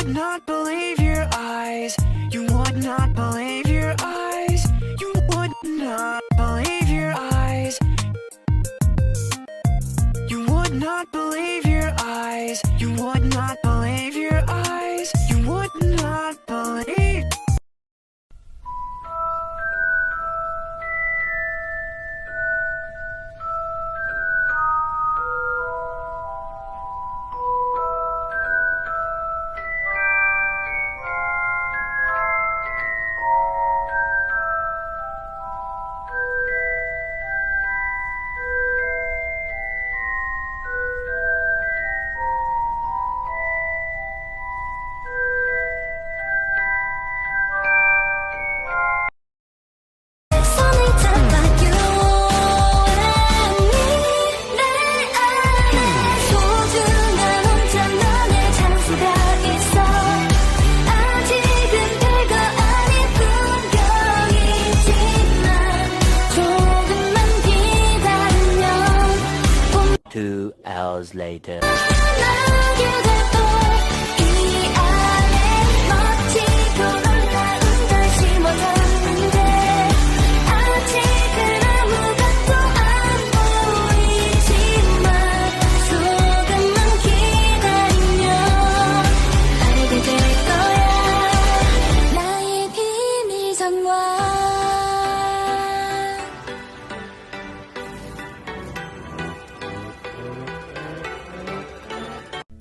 would not believe your eyes. You would not believe your eyes. You would not believe your eyes. You would not believe your eyes. You would not believe your eyes. You would not believe. Two hours later.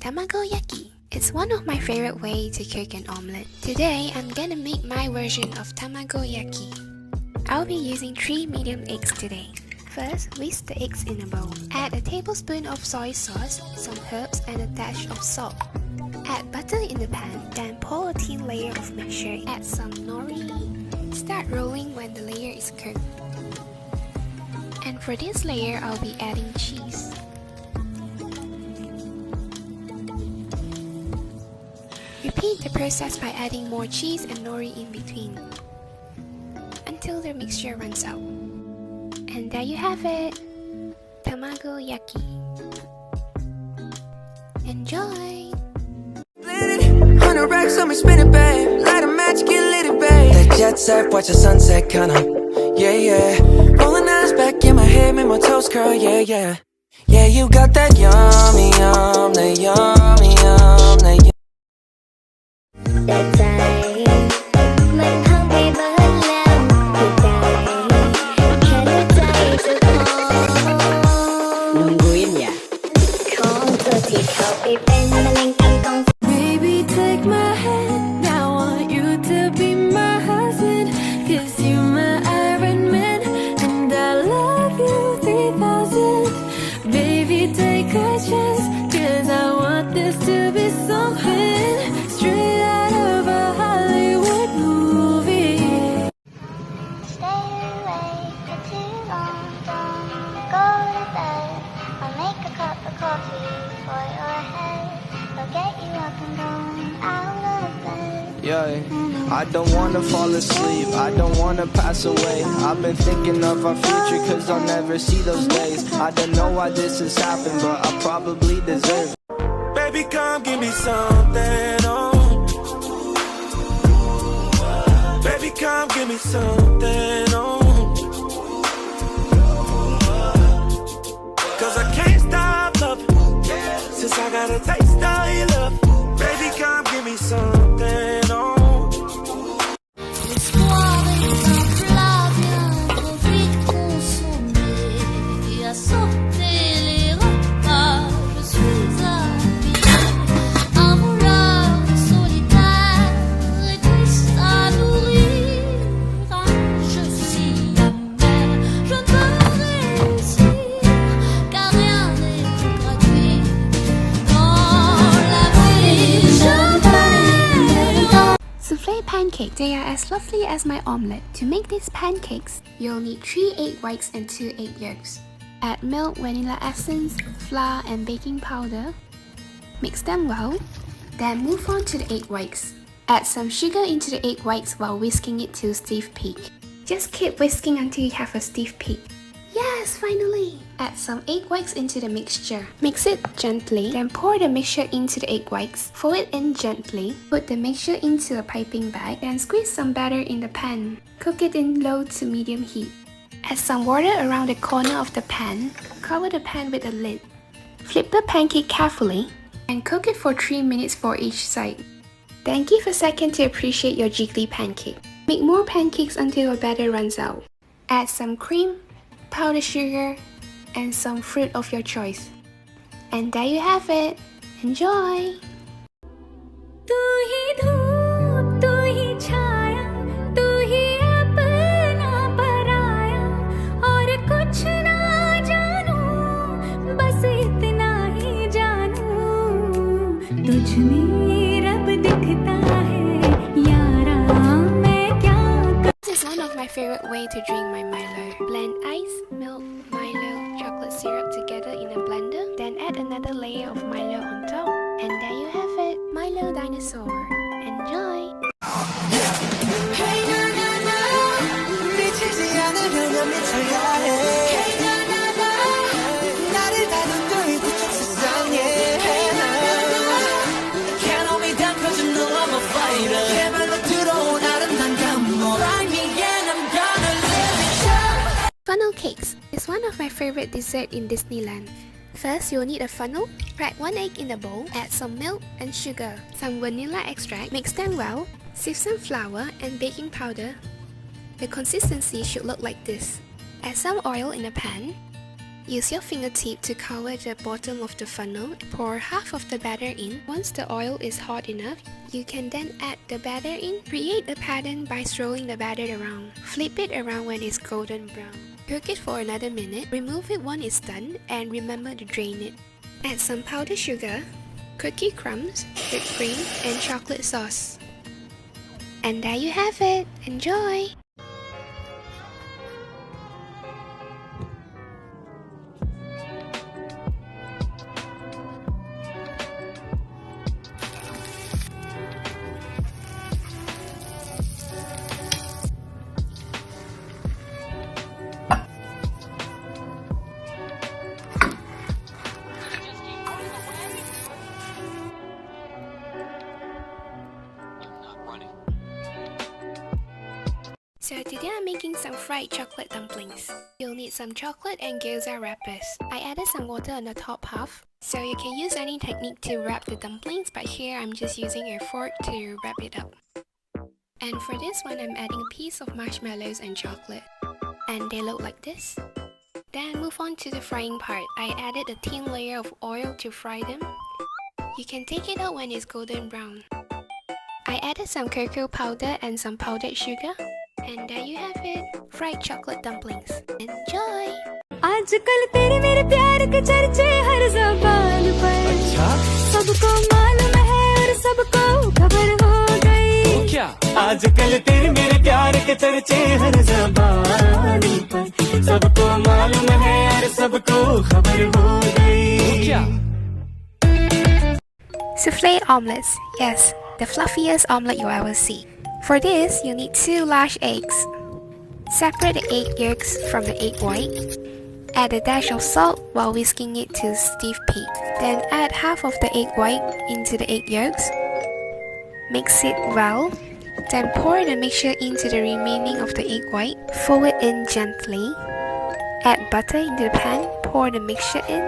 Tamagoyaki. It's one of my favorite ways to cook an omelette. Today, I'm gonna make my version of tamagoyaki. I'll be using 3 medium eggs today. First, whisk the eggs in a bowl. Add a tablespoon of soy sauce, some herbs, and a dash of salt. Add butter in the pan, then pour a thin layer of mixture. Add some nori. Start rolling when the layer is cooked. And for this layer, I'll be adding cheese. Repeat the process by adding more cheese and nori in between until the mixture runs out. And there you have it! Tamagoyaki. Enjoy! 100 racks on me, spin it, babe. Light a match, get lit, it, babe. That jet set, watch the sunset, kinda. Yeah, yeah. Rolling eyes back in my head, make my toes curl, yeah, yeah. Yeah, you got that yummy, yum, that yummy, yum, that yum. แต่ใจมันพังไปบ้างแล้วไม่ได้แค่ใจจะขอ Nungguin ya? ของเธอที่เข้าไปเป็นมะเร็งตั้งต้อง Baby, take my hand. I want you to be my husband. 'Cause you my Iron Man. And I love you 3000. Baby, take a chance. 'Cause I want this to be something straight out of a Hollywood movie. Stay awake for too long, don't go to bed. I'll make a cup of coffee for your head. I'll get you up and going out of bed. Yeah, I don't wanna fall asleep, I don't wanna pass away. I've been thinking of our future cause I'll never see those days. I don't know why this has happened but I probably deserve it. Baby, come give me something, oh. Baby, come give me something, oh. Cause I can't stop loving, since I got a taste of your love. Baby, come give me something, oh. L'espoir est un plat bien trop vite consommé. À sauter les repas, je suis habillée. Un voleur solitaire et triste à nourrir. Je suis amère, je ne peux réussir, car rien n'est gratuit dans la vie. Je t'aime. Souffle pancake. They are as lovely as my omelette. To make these pancakes, you'll need 3 egg whites and 2 egg yolks. Add milk, vanilla essence, flour and baking powder. Mix them well. Then move on to the egg whites. Add some sugar into the egg whites while whisking it to stiff peak. Just keep whisking until you have a stiff peak. Yes! Yes, finally! Add some egg whites into the mixture. Mix it gently, then pour the mixture into the egg whites. Fold it in gently. Put the mixture into a piping bag, then squeeze some batter in the pan. Cook it in low to medium heat. Add some water around the corner of the pan. Cover the pan with a lid. Flip the pancake carefully and cook it for 3 minutes for each side. Then give a second to appreciate your jiggly pancake. Make more pancakes until your batter runs out. Add some cream, powdered sugar, and some fruit of your choice. And there you have it. Enjoy! तू ही धूप, तू ही छाया, तू ही अपना पराया, और कुछ ना जानू, बस इतना ही जानू, तुझ में रब दिखता है, यारा मैं क्या करूं. This is one of my favorite way to drink my Milo. Blend ice, milk, Milo, chocolate syrup together in a blender, then add another layer of Milo on top. And there you have it, Milo Dinosaur. Enjoy! Hey na na na, 미치지 않으려면 미쳐야 해. Hey na na na, 나를 다듬고 있는 세상에. Hey na na na, can't hold me down 'cause you know I'm a fighter. 제발로 들어온 아름다운 감동. Find me and I'm gonna let it show. Funnel cakes is one of my favorite desserts in Disneyland. First, you'll need a funnel. Crack 1 egg in a bowl, add some milk and sugar, some vanilla extract, mix them well, sieve some flour and baking powder. The consistency should look like this. Add some oil in a pan. Use your fingertip to cover the bottom of the funnel. Pour half of the batter in. Once the oil is hot enough, you can then add the batter in. Create a pattern by swirling the batter around. Flip it around when it's golden brown. Cook it for another minute. Remove it when it's done and remember to drain it. Add some powdered sugar, cookie crumbs, whipped cream, and chocolate sauce. And there you have it. Enjoy! So today I'm making some fried chocolate dumplings. You'll need some chocolate and gyoza wrappers. I added some water on the top half, so you can use any technique to wrap the dumplings, but here I'm just using a fork to wrap it up. And for this one, I'm adding a piece of marshmallows and chocolate. And they look like this. Then move on to the frying part. I added a thin layer of oil to fry them. You can take it out when it's golden brown. I added some cocoa powder and some powdered sugar. And there you have it, fried chocolate dumplings. Enjoy! आजकल तेरे मेरे प्यार के चर्चे हर ज़बान पर, सबको मालूम है और सबको खबर हो गई. क्या? आजकल तेरे मेरे प्यार के चर्चे हर ज़बान पर, सबको मालूम है और सबको खबर हो गई. क्या? Souffle omelets. Yes, the fluffiest omelet you'll ever see. For this, you need 2 large eggs. Separate the egg yolks from the egg white. Add a dash of salt while whisking it to stiff peak. Then add half of the egg white into the egg yolks. Mix it well. Then pour the mixture into the remaining of the egg white. Fold it in gently. Add butter into the pan. Pour the mixture in.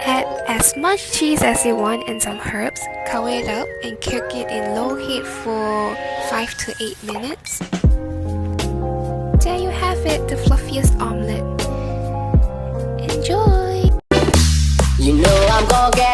Add as much cheese as you want and some herbs. Cover it up and cook it in low heat for 5 to 8 minutes. There you have it, the fluffiest omelette. Enjoy! You know I'm gonna get